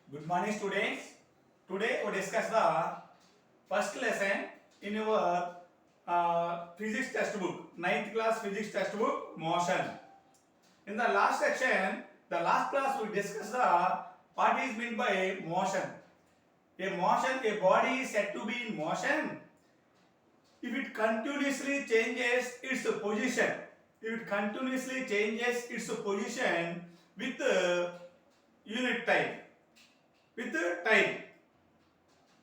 Good morning, students. Today we discuss the first lesson in your physics textbook, ninth class physics textbook, motion. In the last section, the last class we discussed the what is meant by motion. A body is said to be in motion if it continuously changes its position. If it continuously changes its position with unit time. With time.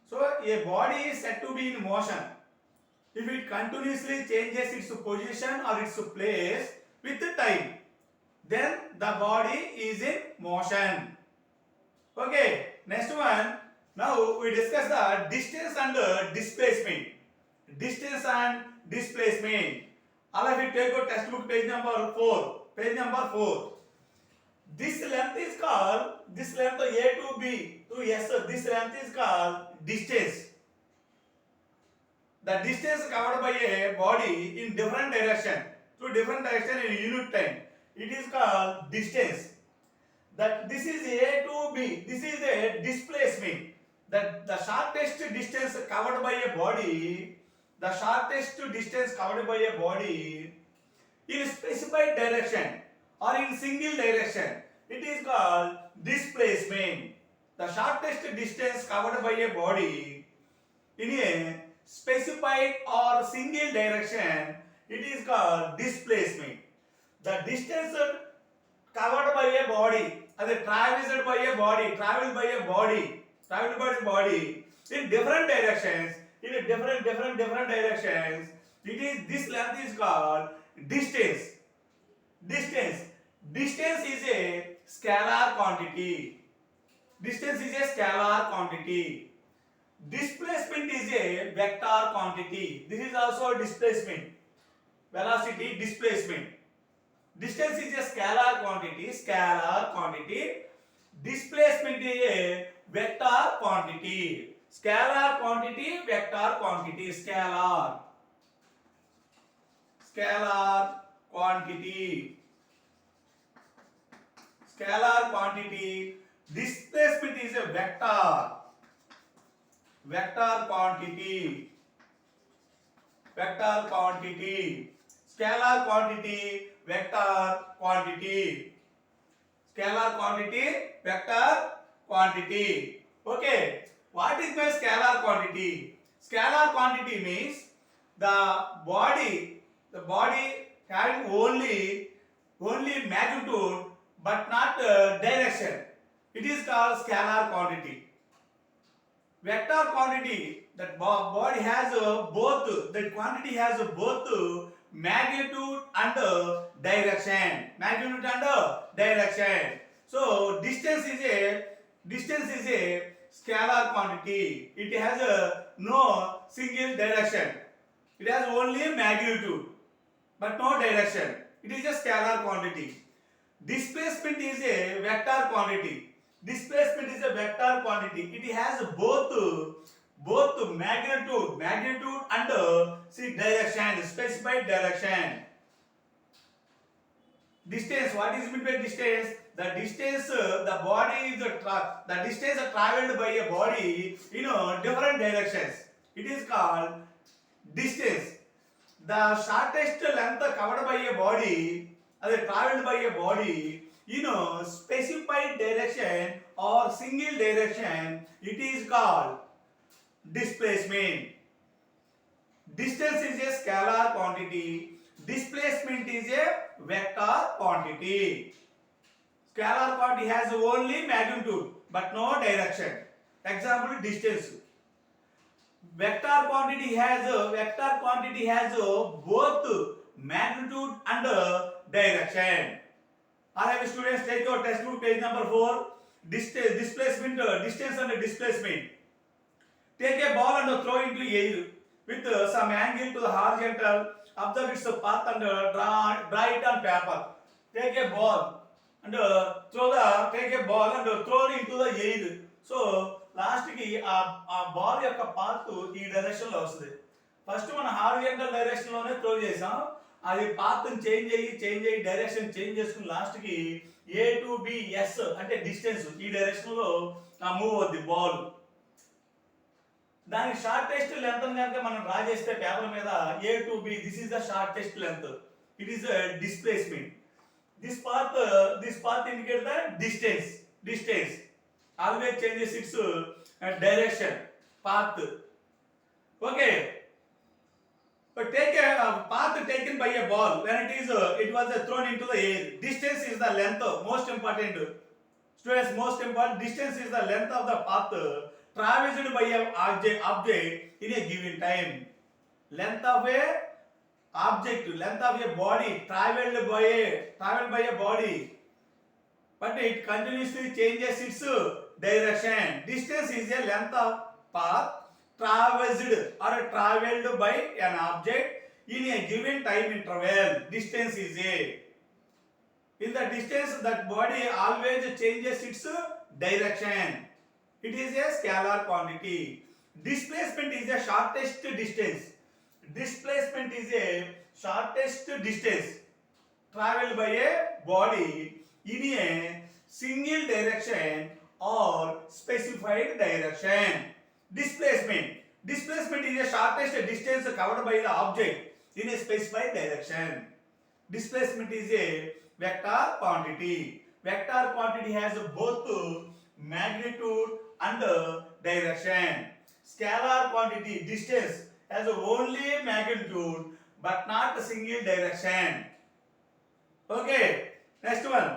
So a body is said to be in motion if it continuously changes its position or its place with time. Then the body is in motion. Okay. Next one. Now we discuss the distance and displacement. Distance and displacement. All of you take your textbook page number 4. Page number 4. This length is called, this length A to B to S, this length is called distance. The distance covered by a body in different direction, to different direction in unit time, it is called distance. That this is A to B, this is a displacement. That the shortest distance covered by a body, the shortest distance covered by a body in specified direction or in single direction, it is called displacement. The shortest distance covered by a body in a specified or single direction, it is called displacement. The distance covered by a body, traveled by a body in different directions, in different directions, this length is called distance. Distance is a scalar quantity. Distance is a scalar quantity. Displacement is a vector quantity. This is also displacement. Velocity, displacement. Distance is a scalar quantity. Displacement is a vector quantity. Scalar quantity, vector quantity. Scalar quantity. Scalar quantity. Displacement is a vector quantity. Scalar quantity, vector quantity. Scalar quantity, vector quantity. Okay. What is my scalar quantity? Scalar quantity means the body having only magnitude but not direction. It is called scalar quantity. Vector quantity, that body has both, that quantity has both magnitude and direction. So distance is a scalar quantity. It has no single direction. It has only magnitude but no direction. It is a scalar quantity. Displacement is a vector quantity. It has both magnitude and direction, specified direction. Distance, what is meant by distance? The distance the distance traveled by a body in different directions, it is called distance. The shortest length covered by a body, traveled by a body in a specified direction or single direction, it is called displacement. Distance is a scalar quantity. Displacement is a vector quantity. Scalar quantity has only magnitude but no direction. Example, distance. Vector quantity has both magnitude and direction. Alright, students, take your textbook page number 4. Displacement, distance and displacement. Take a ball and throw into air with some angle to the horizontal. Observe its path and draw it on paper. Take a ball and throw it into the air. So last ki a ball యొక్క path ఈ direction లో వస్తుంది. First మనం horizontal direction లోనే throw చేసాం. అది path change అయ్యి direction change చేసుకుని లాస్ట్ కి ఏ టు బి ఎస్ అంటే డిస్టెన్స్ ఈ డైరెక్షన్ లో మూవ్ అవుద్ది బాల్. దాని షార్టెస్ట్ లెంత్ కనుక మనం డ్రా చేస్తే పేపర్ మీద A to B this is the shortest length, it is displacement. this path indicate the distance always changes its direction path. Okay, but take a path taken by a ball when it was thrown into the air. Distance is the length, most important students, most important distance is the length of the path traversed by a object in a given time. Length of a object, length of a body traveled by a body, but it continuously changes its direction. Distance is a length of path traversed or traveled by an object in a given time interval. Distance is a, in the distance that body always changes its direction. It is a scalar quantity. Displacement is a shortest distance. Displacement is a shortest distance traveled by a body in a single direction or specified direction. Displacement is a shortest distance covered by the object in a specified direction. Displacement is a vector quantity. Vector quantity has both magnitude and direction. Scalar quantity, distance, has only magnitude but not a single direction. Okay, next one.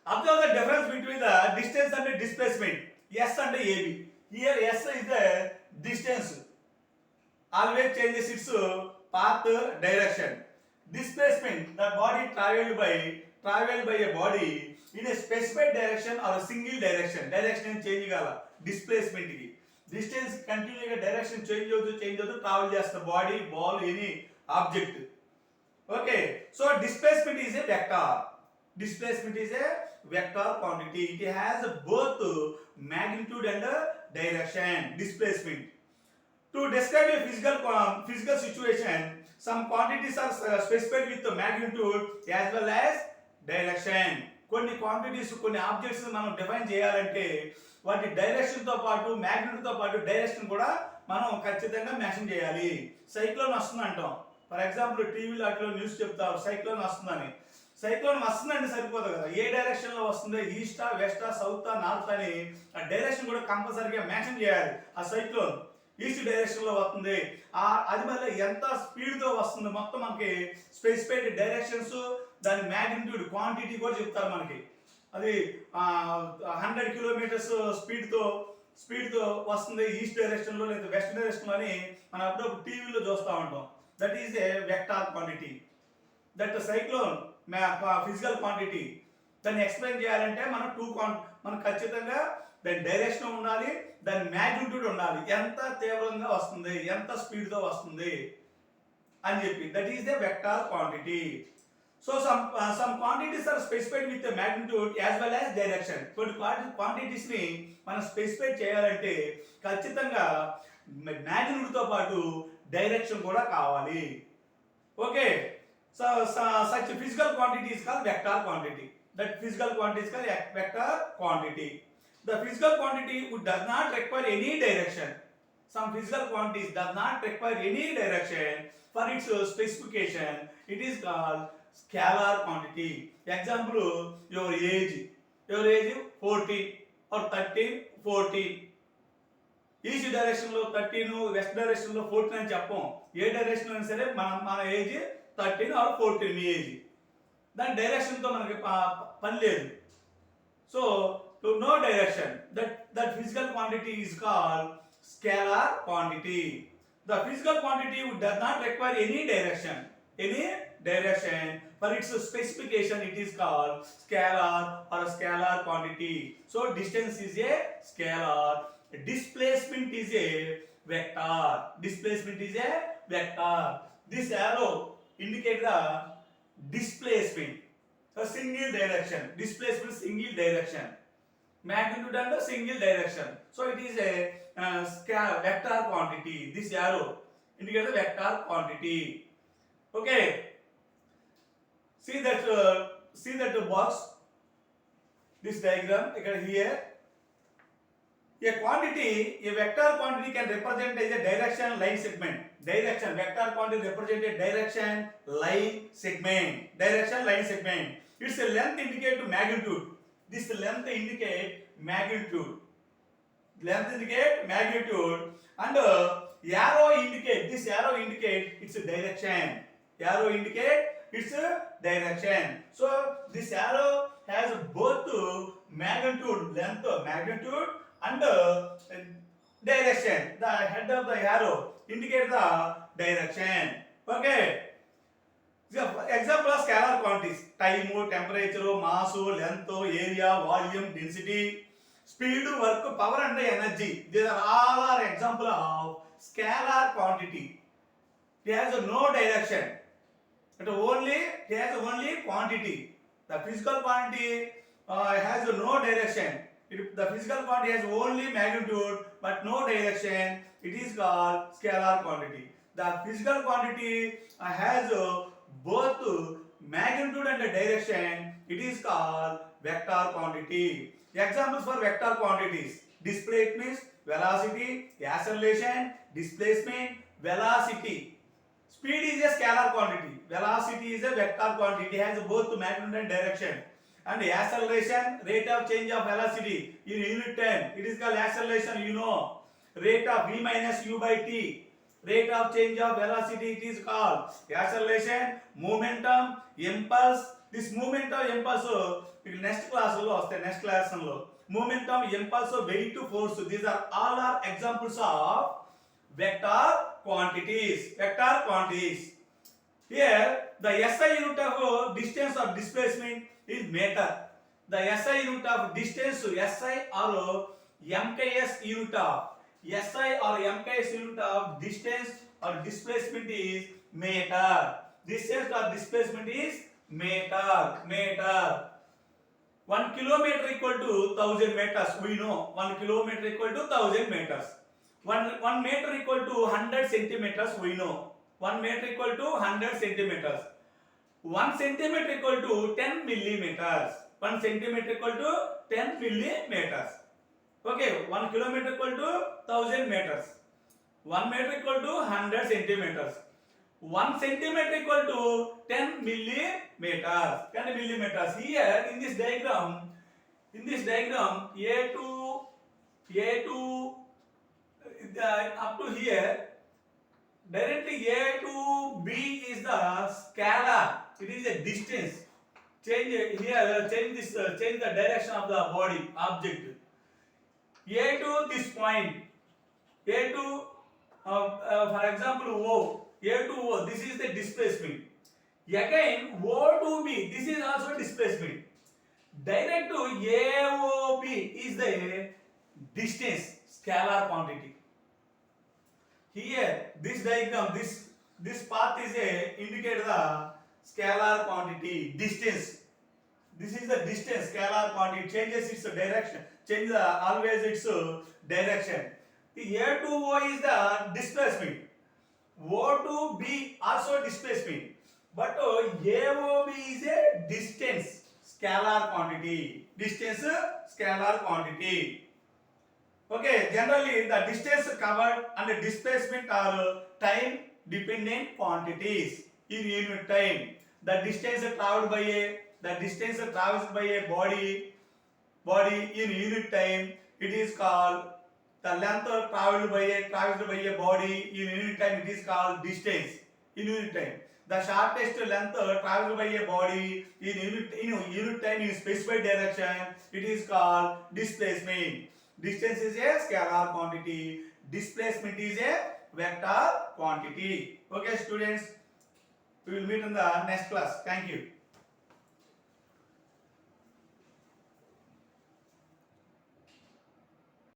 Observe the difference between the distance and the displacement. S and AB. Here S is the distance, always changes its path direction. Displacement, the body traveled by a body in a specified direction or a single direction. Direction change gala displacement ki. Distance continually direction change అవుతూ travel చేస్తా body, ball, any object. Okay, so displacement is a vector. Displacement is a vector quantity. It has both magnitude and direction. Displacement. To describe a physical situation, some quantities are specified with the magnitude as well as direction. కొన్ని quantities కొన్ని objects మనం define చేయాలంటే వాటి direction తో పాటు magnitude తో పాటు direction కూడా మనం ఖచ్చితంగా మెన్షన్ చేయాలి. సైక్లోన్ వస్తుంది అంటాం, ఫర్ ఎగ్జాంపుల్ టీవీలో అట్లా న్యూస్ చెప్తారు సైక్లోన్ వస్తుందని. సైక్లోన్ వస్తుందంటే సరిపోదు కదా, ఏ డైరెక్షన్ లో వస్తుంది, ఈస్టా వెస్టా సౌతా నార్త్ అని ఆ డైరెక్షన్ కూడా కంపల్సరీగా మెన్షన్ చేయాలి. ఆ సైక్లోన్ ఈస్ట్ డైరెక్షన్ లో వస్తుంది, అది మళ్ళీ ఎంత స్పీడ్ తో వస్తుంది, మొత్తం మనకి స్పెసిఫైడ్ డైరెక్షన్స్, దాని మ్యాగ్నిట్యూడ్ క్వాంటిటీ కూడా చెప్తారు మనకి. అది 100 కిలోమీటర్స్ స్పీడ్ తో వస్తుంది ఈస్ట్ డైరెక్షన్ లో లేదా వెస్ట్ డైరెక్షన్ లో అని మనం అప్పుడప్పుడు టీవీలో చూస్తూ ఉంటాం. That is a vector quantity. That cyclone physical quantity. దాన్ని ఎక్స్ప్లెయిన్ చేయాలంటే మనం ఖచ్చితంగా దాని డైరెక్షన్ ఉండాలి, దాని మ్యాగ్నిట్యూడ్ ఉండాలి, ఎంత తీవ్రంగా వస్తుంది, ఎంత స్పీడ్ తో వస్తుంది అని చెప్పి. That is the vector quantity. So some quantities are specified with the magnitude as well as direction. కొన్ని quantities ని మనం స్పెసిఫై చేయాలంటే ఖచ్చితంగా మ్యాగ్నిట్యూడ్ తో పాటు డైరెక్షన్ కూడా కావాలి. Okay, so such physical quantity is called vector quantity. That physical quantity is called vector quantity. The physical quantity does not require any direction. Some physical quantities does not require any direction for its specification. It is called scalar quantity. Example, your age 14 or 13, 14. East direction లో 13, west direction లో 14 అని చెప్పం. ఏ direction అయినా సరే మన age 13 are 14 me age. దాని direction తో మనకి పని లేదు. So to know direction, that physical quantity is called scalar quantity. The physical quantity does not require any direction for its specification. It is called scalar or a scalar quantity. So distance is a scalar, displacement is a vector. This arrow indicates the displacement, a single direction. Displacement single direction, magnitude and a single direction. So it is a vector quantity. This arrow indicates the vector quantity. Okay, see that box, this diagram here. A quantity, a vector quantity can represent as a direction line segment. Direction, vector quantity represent a direction line segment. Direction line segment. Its length indicate magnitude. This length indicate magnitude. Length indicate magnitude, and arrow indicate, this arrow indicate its direction. Arrow indicate its direction. So this arrow has both magnitude, length, magnitude, and direction. The head of the arrow indicate the direction. Okay. Example of scalar quantities: time, temperature, mass, length, area, volume, density, speed, work, power, and energy. These are all are example of scalar quantity. It has no direction. It has only quantity. The physical quantity has no direction. The physical quantity has only magnitude but no direction. It is called scalar quantity. The physical quantity has both magnitude and direction. It is called vector quantity. Examples for vector quantities: displacement, velocity, acceleration, displacement, velocity. Speed is a scalar quantity. Velocity is a vector quantity. It has both magnitude and direction. And acceleration, rate of change of velocity in unit time. It is called acceleration, you know. Rate of v minus u by t. Rate of change of velocity, it is called acceleration. Momentum, impulse. This momentum, impulse, next class next lesson lo. Momentum, impulse, weight, force. These are all are examples of vector quantities. Vector quantities. Here, the SI unit of distance or displacement is meter. The SI unit of distance, SI or MKS unit of SI or MKS unit of distance or displacement is meter. Distance or displacement is meter. Meter. 1 kilometer equal to 1000 meters. We know 1 kilometer equal to 1000 meters. 1 meter equal to 100 centimeters. We know 1 meter equal to 100 centimeters. 1 centimeter equal to 10 millimeters. 1 centimeter equal to 10 millimeters. Okay, 1 kilometer equal to 1000 meters. 1 meter equal to 100 centimeters. 1 centimeter equal to 10 millimeters. 10 millimeters. Here in this diagram, A2 up to here, directly A to B is the scalar. It is a distance. Change the direction of the body object. A to this point. A to for example O. A to O. This is the displacement. Again O to B. This is also displacement. Direct to AOB is the distance, scalar quantity. Here, this diagram, this path is indicate the scalar quantity, distance. This is the distance, scalar quantity. Changes its direction. Always its direction. The A to O is the displacement. O to B also displacement. But AOB is a distance, scalar quantity. Distance, scalar quantity. Okay, generally the distance covered and the displacement are time dependent quantities in unit time. The distance traveled by a body in unit time, it is called the length traveled by a body in unit time, it is called distance in unit time. The shortest length traveled by a body in unit time in specified direction, it is called displacement. Distance is a scalar quantity. Displacement is a vector quantity. Okay, students, we will meet in the next class. Thank you.